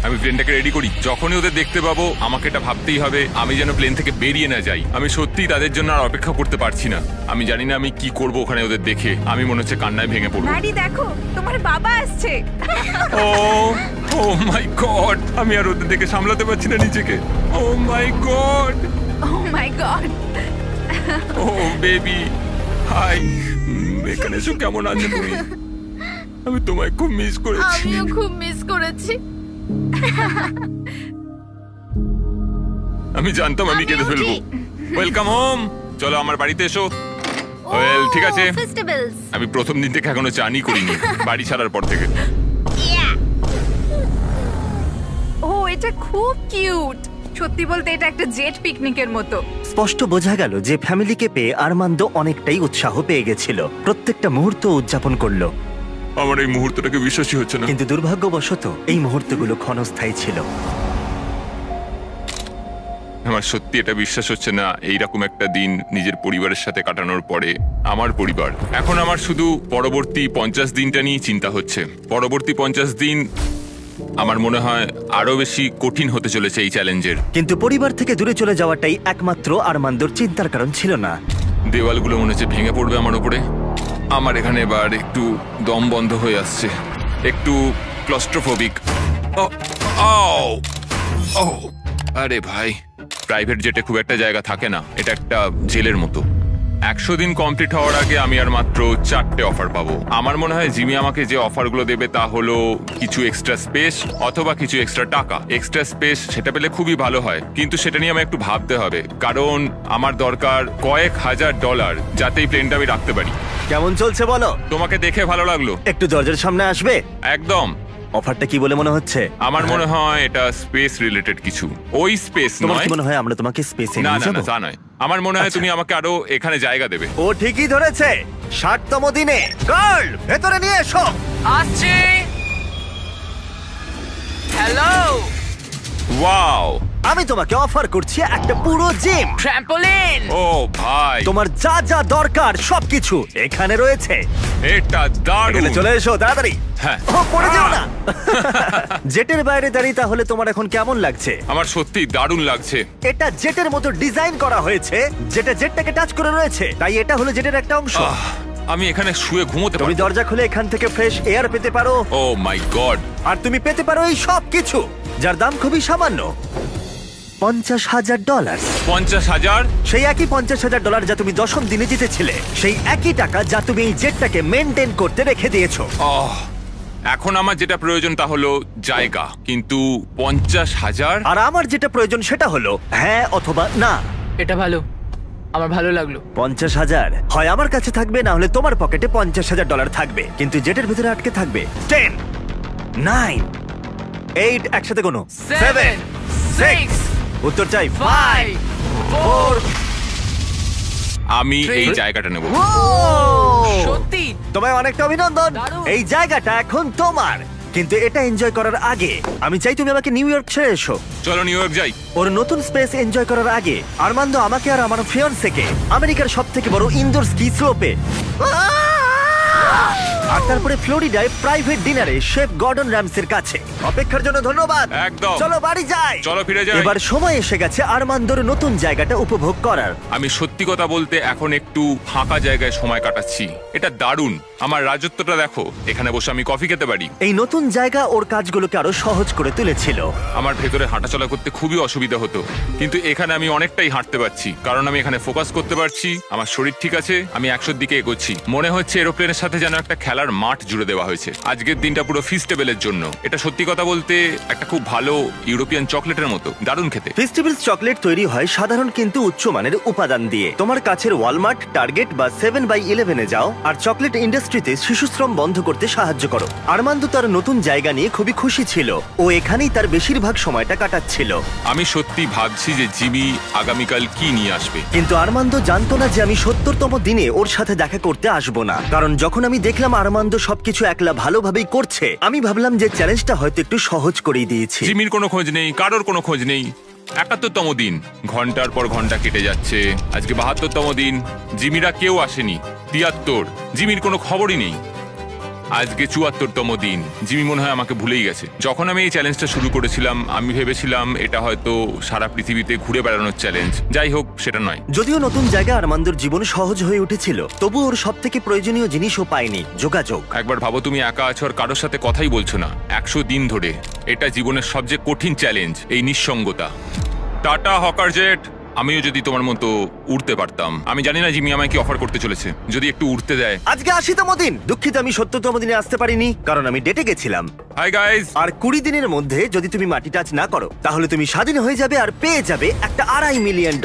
আমি প্লেনটাকে রেডি করি। যখনই ওদের দেখতে পাবো আমাকে এটা ভাবতেই হবে আমি যেন প্লেন থেকে বেরিয়ে না যাই। আমি সত্যিই তাদের জন্য আর অপেক্ষা করতে পারছি না। আমি জানি না আমি কি করব ওখানে ওদের দেখে। আমি মনে হচ্ছে কান্নায় ভেঙে পড়বো। ম্যাডি দেখো, তোমার বাবা আসছে। ও ও মাই গড, আমি আর ওদের দেখে সামলাতে পারছি না নিজেকে। ও my god, O my god. O baby, high. এখানে এসো, কেমন আছো তুমি? আমি তোমায় খুব মিস করেছি। আমিও খুব মিস করেছি। আমি জানতাম আমি কেঁদে ফেলবো। ওয়েলকাম হোম, চলো আমার বাড়িতে এসো। ওয়েল ঠিক আছে, ফেস্টিভ্যালস আমি প্রথম দিন থেকে এখনো চানই করিনি, বাড়ি ছাড়ার পর থেকে। ও এটা খুব কিউট। সত্যি বলতে এটা একটা জেট পিকনিকের মতো। স্পষ্ট বোঝা গেল যে ফ্যামিলিকে পেয়ে আরমান্দো অনেকটাই উৎসাহ পেয়ে গেছিল। প্রত্যেকটা মুহূর্ত উদযাপন করলো। আমার এই মুহূর্তটাকে বিশ্বাসই হচ্ছে না। কিন্তু দুর্ভাগ্যবশত এই মুহূর্তগুলো ক্ষণস্থায়ী ছিল। আমার সত্যি এটা বিশ্বাস হচ্ছে না, এইরকম একটা দিন নিজের পরিবারের সাথে কাটানোর পরে। আমার পরিবার এখন আমার শুধু পরবর্তী 50 দিনটা নিয়ে চিন্তা হচ্ছে। পরবর্তী 50 দিন আমার মনে হয় আরো বেশি কঠিন হতে চলেছে এই চ্যালেঞ্জের। কিন্তু পরিবার থেকে দূরে চলে যাওয়াটাই একমাত্র আরমান্দোর চিন্তার কারণ ছিল না। দেওয়ালগুলো মনে হচ্ছে ভেঙে পড়বে আমার উপরে। আমার এখানে এবার একটু দম বন্ধ হয়ে আসছে, একটু ক্লস্ট্রোফোবিক। আরে ভাই, প্রাইভেট জেটে খুব একটা জায়গা থাকে না, এটা একটা জেলের মতো। 100 দিন কমপ্লিট হওয়ার আগে আমি আর মাত্র 4টে অফার পাবো। আমার মনে হয় জিমি আমাকে যে অফারগুলো দেবে তা হলো কিছু এক্সট্রা স্পেস অথবা কিছু এক্সট্রা টাকা। এক্সট্রা স্পেস সেটা পেলে খুবই ভালো হয়, কিন্তু সেটা নিয়ে আমায় একটু ভাবতে হবে, কারণ আমার দরকার কয়েক হাজার ডলার যাতে এই প্লেনটা আমি রাখতে পারি। কেমন চলছে বলো? তোমাকে দেখে ভালো লাগলো। একটু দরজার সামনে আসবে? একদম। অফারটা কি বলে মনে হচ্ছে? আমার মনে হয় এটা স্পেস রিলেটেড কিছু। ওই স্পেস তোমার নয়। কি মনে হয় আমরা তোমাকে স্পেসে না নিয়ে না যাব? না, তা নয়। আমার মনে হয় আচ্ছা। তুমি আমাকে আরো এখানে জায়গা দেবে। ও ঠিকই ধরেছে। 60তম দিনে গার্ল ভেতরে নিয়ে এসো। আসছে। হ্যালো, ওয়াও, আমি তোমাকে অফার করছি একটা পুরো জিম। ট্র্যাম্পোলিন। ও ভাই, তোমার যা যা দরকার সবকিছু এখানে রয়েছে। এটা দারুণ। এখানে চলে এসো তাড়াতাড়ি। হ্যাঁ। ও পড়ে যাও না। জেটের বাইরে দাঁড়িয়ে তাহলে তোমার এখন কেমন লাগছে? আমার সত্যি দারুণ লাগছে। এটা জেটের মতো ডিজাইন করা হয়েছে, যেটা জেটটাকে টাচ করে রয়েছে, তাই এটা হলো জেটের একটা অংশ। আমি এখানে শুয়ে ঘুমোতে তুমি পারি। দরজা খুলে এখান থেকে ফ্রেশ এয়ার পেতে পারো। ও মাই গড। আর তুমি পেতে পারো এই সব কিছু, যার দাম খুবই সামান্য, $50,000। 50,000? সেই একই $50,000 যা তুমি 10ম দিনে জিতেছিলে, সেই একই টাকা যা তুমি এই জেটটাকে মেনটেন করতে রেখে দিয়েছো। এখন আমার যেটা প্রয়োজন তা হলো জায়গা, কিন্তু 50,000? আর আমার যেটা প্রয়োজন সেটা হলো হ্যাঁ অথবা না। এটা ভালো, আমার ভালো লাগলো। 50,000 হয় আমার কাছে থাকবে, না হলে তোমার পকেটে $50,000 থাকবে, কিন্তু জেটের ভিতরে আটকে থাকবে 10, 9, 8, একসাথে কোনো 7, 6, উত্তর চাই 5, 4। আমি এই 3 জায়গাটা নেব। সত্যি তোমায় অনেকটা অভিনন্দন। দারুণ। এই জায়গাটা এখন তোমার, কিন্তু এটা এনজয় করার আগে আমি চাই তুমি আমাকে নিউ ইয়র্ক ছেড়ে এসো। চলো নিউ ইয়র্ক যাই। ওর নতুন স্পেস এনজয় করার আগে আরমান্দো আমাকে আর আমার ফিয়ান্সেকে আমেরিকার সবথেকে বড় ইনডোর স্কি স্লোপে, আর তারপরে ফ্লোরিডায় প্রাইভেট ডিনারে শেফ গর্ডন র্যামসের কাছে। অপেক্ষার জন্য ধন্যবাদ। একদম। চলো বাড়ি যাই। চলো ফিরে যাই। এবার সময় এসে গেছে আরমান্দোর নতুন জায়গাটা উপভোগ করার। আমি সত্যি কথা বলতে এখন একটু ফাঁকা জায়গায় সময় কাটাচ্ছি। এটা দারুণ। আমার রাজত্বটা দেখো, এখানে বসে আমি কফি খেতে পারি। এই নতুন জায়গা ওর কাজগুলোকে আরো সহজ করে তুলেছিল। আমার ভেতরে হাঁটাচলা করতে খুবই অসুবিধা হতো, কিন্তু এখানে আমি অনেকটাই হাঁটতে পারছি, কারণ আমি এখানে ফোকাস করতে পারছি। আমার শরীর ঠিক আছে, আমি 100-র দিকে এগোচ্ছি। মনে হচ্ছে এরোপ্লেনের সাথে যেন একটা খেলার মাঠ জুড়ে দেওয়া হয়েছে। আজকের দিনটা পুরো ফিস্টেবলের জন্য। এটা সত্যি কথা বলতে একটা খুব ভালো ইউরোপিয়ান চকলেটের মতো, দারুণ খেতে। ফেস্টিভ্যালস চকলেট তৈরি হয় সাধারণ কিন্তু উচ্চমানের উপাদান দিয়ে। তোমার কাছের ওয়ালমার্ট, টার্গেট বা 7/11 যাও আর চকলেট ইন্ডাস্ট্রি ইন্ডাস্ট্রিতে শিশুশ্রম বন্ধ করতে সাহায্য করো। আর্মান্দো তার নতুন জায়গা নিয়ে খুবই খুশি ছিল। ও এখানেই তার বেশিরভাগ সময়টা কাটাচ্ছিল। আমি সত্যি ভাবছি যে জিমি আগামীকাল কি নিয়ে আসবে। কিন্তু আর্মান্দো জানতো না যে আমি 70তম দিনে ওর সাথে দেখা করতে আসবো না। কারণ যখন আমি দেখলাম আর্মান্দো সবকিছু একলা ভালোভাবেই করছে, আমি ভাবলাম যে চ্যালেঞ্জটা হয়তো একটু সহজ করেই দিয়েছি। জিমির কোনো খোঁজ নেই, কারোর কোনো খোঁজ নেই। 71তম দিন, ঘন্টার পর ঘন্টা কেটে যাচ্ছে। আজকে 72তম দিন, জিমিরা কেউ আসেনি। 73, জিমির কোনো খবরই নেই। আজকে 74তম দিন, জিমি মনে হয় আমাকে ভুলেই গেছে। যখন আমি এই চ্যালেঞ্জটা শুরু করেছিলাম, আমি ভেবেছিলাম এটা হয়তো সারা পৃথিবীতে ঘুরে বেড়ানোর চ্যালেঞ্জ। যাই হোক, সেটা নয়। যদিও নতুন জায়গায় আর্মান্দোর জীবন সহজ হয়ে উঠেছিল, তবু ওর সব থেকে প্রয়োজনীয় জিনিসও পায়নি, যোগাযোগ। একবার ভাবো, তুমি একা আছো আর কারোর সাথে কথাই বলছো না 100 দিন ধরে। এটা জীবনের সবচেয়ে কঠিন চ্যালেঞ্জ, এই নিঃসঙ্গতা। Tata hawker jet. আমিও যদি তোমার মতো উড়তে পারতাম। আমি জানি না জিমি আমায় কি অফার করতে চলেছে, যদি একটু উড়তে দেয়। আজকে 80তম দিন। দুঃখিত আমি 70তম দিনে আসতে পারিনি, কারণ আমি ডেটে গেছিলাম। Hi guys. আর 20 দিনের মধ্যে যদি তুমি মাটি টাচ না করো, তাহলে তুমি স্বাধীন হয়ে যাবে আর পেয়ে যাবে একটা $2.5 মিলিয়ন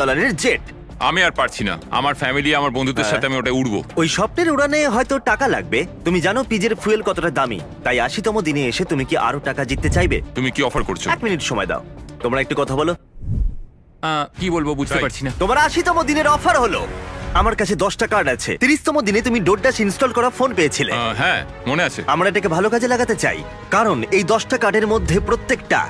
জেট। আমি আর পারছি না। আমার ফ্যামিলি, আমার বন্ধুদের সাথে আমি ওটা উড়বো। ওই স্বপ্নের উড়ানে হয়তো টাকা লাগবে। তুমি জানো পিজের ফুয়েল কতটা দামি, তাই 80তম দিনে এসে তুমি কি আরো টাকা জিততে চাইবে? তুমি কি অফার করছো? 1 মিনিট সময় দাও, তোমরা একটু কথা বলো। কি বলবো বুঝতে তাই। পারছি না। তোমার 80তম দিনের অফার হলো, আমার কাছে 10টা কার্ড আছে। 30তম দিনে তুমি ডোরড্যাশ ইনস্টল করা ফোন পেয়েছিলে। হ্যাঁ, মনে আছে। আমরা এটাকে ভালো কাজে লাগাতে চাই, কারণ এই 10টা কার্ডের মধ্যে প্রত্যেকটা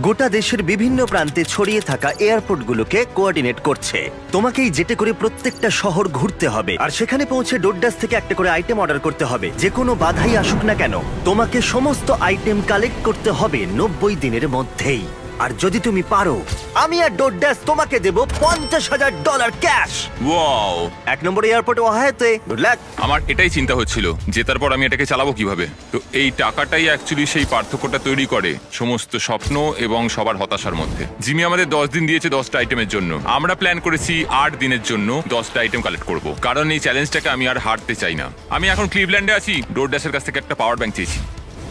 গোটা দেশের বিভিন্ন প্রান্তে ছড়িয়ে থাকা এয়ারপোর্টগুলোকে কোঅর্ডিনেট করছে। তোমাকেই যেতে করে প্রত্যেকটা শহর ঘুরতে হবে, আর সেখানে পৌঁছে ডোরড্যাশ থেকে একটা করে আইটেম অর্ডার করতে হবে। যে কোনো বাধাই আসুক না কেন, তোমাকে সমস্ত আইটেম কালেক্ট করতে হবে 90 দিনের মধ্যেই। আর যদি তুমি পারো, আমি আর ডোরড্যাশ তোমাকে দেব $50,000 ক্যাশ। ওয়াও। 1 নম্বর এয়ারপোর্ট ওহাইওতে। Good luck. আমার এটাই চিন্তা হচ্ছিল, জেতার পর আমি এটাকে চালাবো কিভাবে। তো এই টাকাটাই অ্যাকচুয়ালি সেই পার্থক্যটা তৈরি করে সমস্ত স্বপ্ন এবং সবার হতাশার মধ্যে। জিমি আমাদের 10 দিন দিয়েছে 10টা আইটেমের জন্য। আমরা প্ল্যান করেছি 8 দিনের জন্য 10টা আইটেম কালেক্ট করব, কারণ এই চ্যালেঞ্জটাকে আমি আর হারতে চাই না। আমি এখন ক্লিভল্যান্ডে আছি, ডোরড্যাশের কাছ থেকে একটা পাওয়ার ব্যাংক চেয়েছি।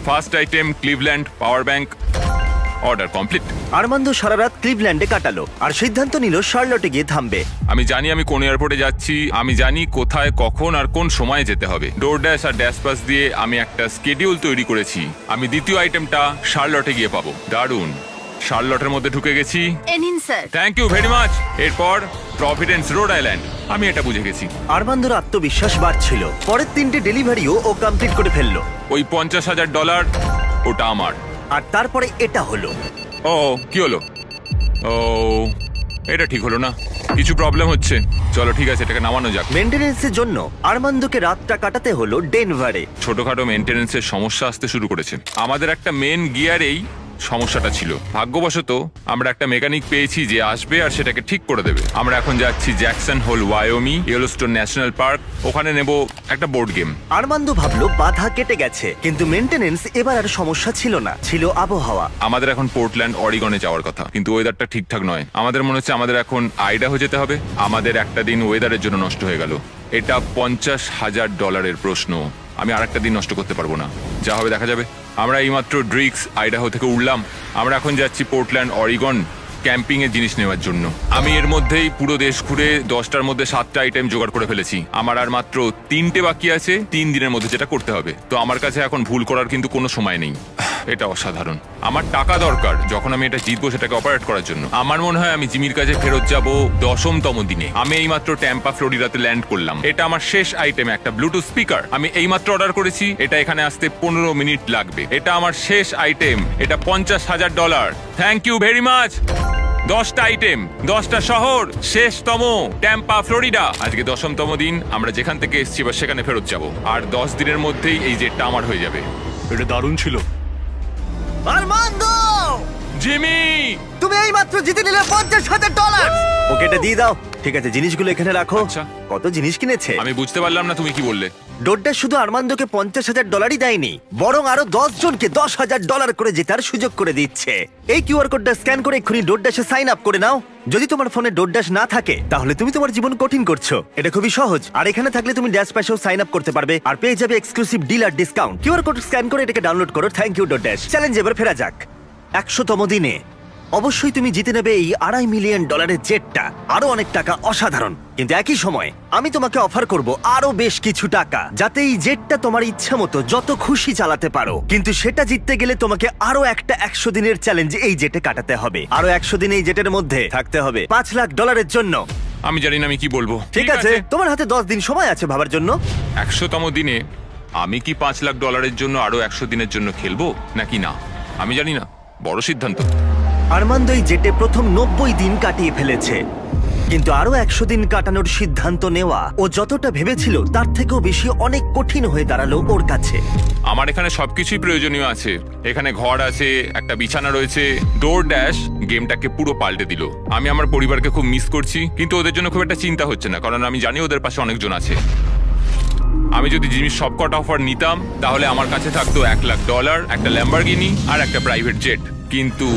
First item Cleveland power bank. Order complete. Armando সারা রাত ক্লিভল্যান্ডে কাটালো আর সিদ্ধান্ত নিল শার্লটে গিয়ে থামবে। আমি জানি আমি কোন এয়ারপোর্টে যাচ্ছি, আমি জানি কোথায়, কখন আর কোন সময়ে যেতে হবে। ডোরড্যাশ আর ড্যাশ পাস দিয়ে আমি একটা স্কেডিউল তৈরি করেছি। আমি দ্বিতীয় আইটেমটা শার্লটে গিয়ে পাবো। দারুণ। শার্লটের মধ্যে ঢুকে গেছি। এনিন sir. Thank you very much. এরপর প্রভিডেন্স রোড আইল্যান্ড। আমি এটা বুঝে গেছি। আর্মান্দোর আত্মবিশ্বাস বাড়ছিল। পরের 3টে ডেলিভারিও ও কমপ্লিট করে ফেললো। ওই $50,000 ওটা আমার। আর তারপরে এটা হলো। ও কি হলো? ও এটা ঠিক হলো না, কিছু প্রবলেম হচ্ছে। চলো ঠিক আছে, এটাকে নামানো যাক। মেইনটেনেন্সের জন্য আর্মান্দোকে রাতটা কাটাতে হলো ডেনভারে। ছোটখাটো মেনটেনেন্সের সমস্যা আসতে শুরু করেছে। আমাদের একটা মেন গিয়ারেই সমস্যাটা ছিল। ভাগ্যবশত আমরা একটা মেকানিক পেয়েছি যে আসবে আর সেটাকে ঠিক করে দেবে। আমরা এখন যাচ্ছি Jackson Hole Wyoming, Yellowstone National Park. ওখানে নেব একটা বোর্ড গেম। আর্মান্দো ভাবলো বাধা কেটে গেছে, কিন্তু মেইনটেনেন্স এবার আর সমস্যা ছিল না, ছিল আবহাওয়া। আমাদের এখন পোর্টল্যান্ড অরিগনে যাওয়ার কথা, কিন্তু ওয়েদারটা ঠিকঠাক নয়। আমাদের মনে হচ্ছে আমাদের এখন আইডাহো যেতে হবে। আমাদের একটা দিন ওয়েদারের জন্য নষ্ট হয়ে গেল। এটা $50,000 প্রশ্ন। আমি আরেকটা দিন নষ্ট করতে পারবো না। যা হবে দেখা যাবে। আমরা এইমাত্র ড্রিক্স আইডাহো থেকে উঠলাম। আমরা এখন যাচ্ছি পোর্টল্যান্ড অরিগন ক্যাম্পিং এর জিনিস নেওয়ার জন্য। আমি এর মধ্যেই পুরো দেশ ঘুরে 10টার মধ্যে 7টা আইটেম জোগাড় করে ফেলেছি। আমার আর মাত্র 3টে বাকি আছে 3 দিনের মধ্যে যেটা করতে হবে। তো আমার কাছে এখন ভুল করার কিন্তু কোনো সময় নেই। এটা অসাধারণ। আমার টাকা দরকার যখন আমি এটা জিতবো সেটাকে অপারেট করার জন্য। আমার মনে হয় আমি জিমির কাছে ফেরত যাব 10তম দিনে। আমি এইমাত্র ট্যাম্পা ফ্লোরিডাতে ল্যান্ড করলাম। এটা আমার শেষ আইটেম, একটা ব্লুটুথ স্পিকার। আমি এইমাত্র অর্ডার করেছি, এটা এখানে আসতে 15 মিনিট লাগবে। এটা আমার শেষ আইটেম, এটা $50,000। Thank you very much. 10টা আইটেম, 10টা শহর, শেষতম ট্যাম্পা ফ্লোরিডা। আজকে 10তম দিন। আমরা যেখান থেকে এসেছি এবার সেখানে ফেরত যাব। আর 10 দিনের মধ্যেই এই জেটটা আমার হয়ে যাবে। এটা দারুণ ছিল। আর্মান্দো, জিমি, তুমি এইমাত্র জিতে নিলে $50,000। ওকে এটা দিয়ে দাও। ঠিক আছে, জিনিসগুলো এখানে রাখো। আচ্ছা। কত জিনিস কিনেছে। আমি বুঝতে পারলাম না তুমি কি বললে। ডোরড্যাশ শুধু আর্মান্দোকে $50,000 দেয়নি, বরং আরো 10 জনকে $10,000 করে জেতার সুযোগ করে দিচ্ছে। এই কিউআর কোডটা স্ক্যান করে এক্ষুনি ডোরড্যাশে সাইন আপ করে নাও। যদি তোমার ফোনে ডোরড্যাশ না থাকে তাহলে তুমি তোমার জীবন কঠিন করছো। এটা খুবই সহজ। আর এখানে থাকলে তুমি ড্যাশ প্যাশেও সাইন আপ করতে পারবে আর পেয়ে যাবে এক্সক্লুসিভ ডিল আর ডিসকাউন্ট। কিউআর কোড স্ক্যান করে এটাকে ডাউনলোড করো। Thank you DoorDash. চ্যালেঞ্জ এবার ফেরা যাক। 100তম দিনে অবশ্যই তুমি জিতে নেবে এই $2.5 মিলিয়ন জেটটা, আরো অনেক টাকা অসাধারণ। কিন্তু একই সময় আমি তোমাকে অফার করব আরো বেশ কিছু টাকা, যাতে এই জেটটা তোমার ইচ্ছা মতো যত খুশি চালাতে পারো। কিন্তু সেটা জিততে গেলে তোমাকে আরো একটা 100 দিনের চ্যালেঞ্জ এই জেটে কাটাতে হবে। আরো 100 দিন এই জেটের মধ্যে থাকতে হবে $5 লাখ জন্য। আমি জানি না আমি কি বলবো। ঠিক আছে, তোমার হাতে 10 দিন সময় আছে ভাবার জন্য। 100তম দিনে আমি কি $5 লাখ জন্য আরো 100 দিনের জন্য খেলবো নাকি না আমি জানি না। বড় সিদ্ধান্ত। আর্মান্দ এই জেটে প্রথম 90 দিন কাটিয়ে ফেলেছে, কিন্তু আরো 100 দিন কাটানোর সিদ্ধান্ত নেওয়া ও যতটা ভেবেছিল তার থেকেও বেশি অনেক কঠিন হয়ে দাঁড়ালো ওর কাছে। আমার এখানে সবকিছুই প্রয়োজনীয় আছে। এখানে ঘর আছে, একটা বিছানা রয়েছে। ডোর ড্যাশ গেমটাকে পুরো পাল্টে দিল। আমি আমার পরিবারকে খুব মিস করছি, কিন্তু ওদের জন্য খুব একটা চিন্তা হচ্ছে না, কারণ আমি জানি ওদের পাশে অনেকজন আছে। আমি যদি জিমির সবকটা অফার নিতাম তাহলে আমার কাছে থাকতো $1 লাখ, একটা ল্যাম্বরগিনি আর একটা প্রাইভেট জেট। কিন্তু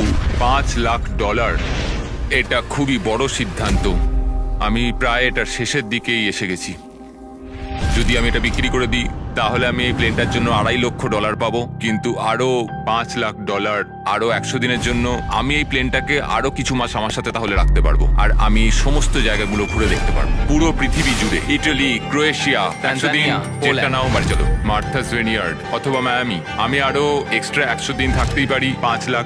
$5 লাখ, এটা খুবই বড় সিদ্ধান্ত। আমি প্রায় এটার শেষের দিকেই এসে গেছি। যদি আমি এটা বিক্রি করে দিই তাহলে আমি এই প্লেনটার জন্য $2.5 লক্ষ পাবো, কিন্তু আরো $5 লাখ, আরো 100 দিনের জন্য আমি এই প্লেনটাকে আরো কিছু মাস আমার সাথে তাহলে রাখতে পারবো। আর আমি এই সমস্ত জায়গাগুলো ঘুরে দেখতে পারবো, পুরো পৃথিবী জুড়ে। ইটালি, ক্রোয়েশিয়া, 100 দিন যেটা নাও বাড়ি চলো, মার্থাস ভিনিয়ার্ড অথবা মায়ামি। আমি আরো এক্সট্রা 100 দিন থাকতেই পারি $5 লাখ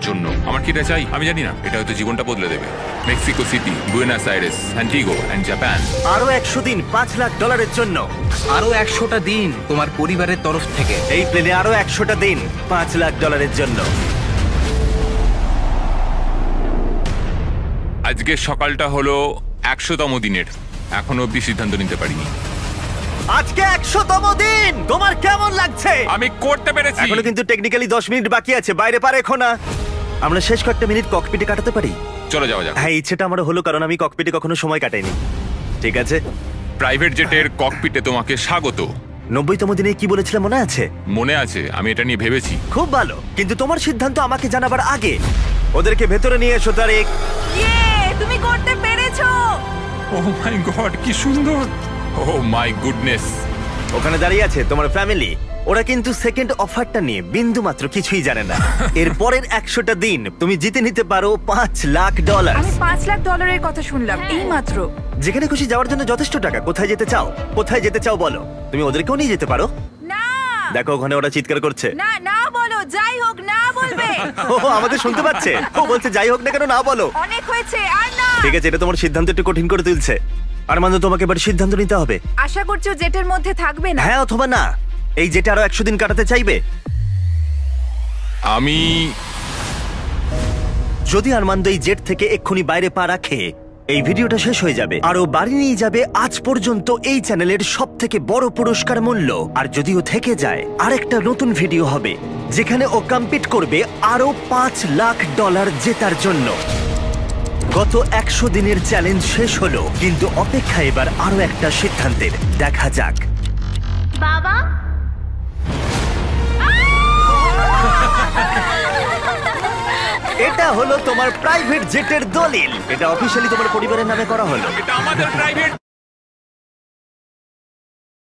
জন্য। আমার কি এটা চাই আমি জানি না, এটা হয়তো জীবনটা বদলে দেবে। Mexico City, Buenos Aires, Antigua and Japan. আরো 100 দিন $5 লাখ জন্য। আরো 100টা দিন তোমার পরিবারের তরফ থেকে। এই প্লেনে আরো 100টা দিন $5 লাখ জন্য। আজকের সকালটা হলো 100তম দিনের, এখনো অব্দি সিদ্ধান্ত নিতে পারিনি। আজকে 100তম দিন, তোমার কেমন লাগছে? আমি করতে পেরেছি। এখনো কিন্তু টেকনিক্যালি 10 মিনিট বাকি আছে, বাইরে পারে এখন না। আমরা শেষ কয়েকটা মিনিট ককপিটে কাটাতে পারি? চলো যাওয়া যাক। হ্যাঁ, ইচ্ছেটা আমার হলো, কারণ আমি ককপিটে কখনো সময় কাটাইনি। ঠিক আছে, প্রাইভেট জেটের ককপিটে তোমাকে স্বাগত। 90তম দিনে কি বলেছিলাম মনে আছে? মনে আছে, আমি এটা নিয়ে ভেবেছি। খুব ভালো, কিন্তু তোমার সিদ্ধান্ত আমাকে জানাবার আগে ওদেরকে ভেতরে নিয়ে এসো। তারিক, তুমি করতে পেরেছো। ও মাই গড, কি সুন্দর। ও মাই গুডনেস। ওখানে দাঁড়িয়ে আছে তোমার ফ্যামিলি। ওরা কিন্তু সেকেন্ড অফারটা নিয়ে বিন্দু মাত্র কিছুই জানে না। এর পরের 100টা দিন তুমি জিতে নিতে পারো $5 লাখ। আমি $5 লাখ কথা শুনলাম এই মাত্র। যেখানে খুশি যাওয়ার জন্য যথেষ্ট টাকা। কোথায় যেতে চাও? কোথায় যেতে চাও বলো? তুমি ওদেরকেও নিয়ে যেতে পারো। না, দেখো ওখানে ওরা চিৎকার করছে। না না বলো, যাই হোক না বলবে। ও আমাদের শুনতে পাচ্ছে। ও বলছে যাই হোক না কেন না বলো। অনেক হয়েছে আর না। ঠিক আছে, এটা তোমার সিদ্ধান্ত একটু কঠিন করে তুলছে। আরমান্দ, তোমাকে এবার সিদ্ধান্ত নিতে হবে। আশা করছো জেটের মধ্যে থাকবে না? হ্যাঁ অথবা না। এই জেটে আরো 100 দিন কাটাতে চাইবে? আমি যদি আরমান্দ এই জেট থেকে এক্ষুনি বাইরে পা রাখে, এই ভিডিওটা শেষ হয়ে যাবে আর ও বাড়ি নিয়ে যাবে আজ পর্যন্ত এই চ্যানেলের সবথেকে বড় পুরস্কার মূল্য। আর যদিও থেকে যায়, আরেকটা নতুন ভিডিও হবে যেখানে ও কম্পিট করবে আরো $5 লাখ জেতার জন্য। গত 100 দিনের চ্যালেঞ্জ শেষ হলো, কিন্তু অপেক্ষা এবার আরো একটা সিদ্ধান্তের। দেখা যাক। বাবা, এটা হলো তোমার প্রাইভেট জেটের দলিল। এটা অফিশিয়ালি তোমার পরিবারের নামে করা হলো। এটা আমাদের প্রাইভেট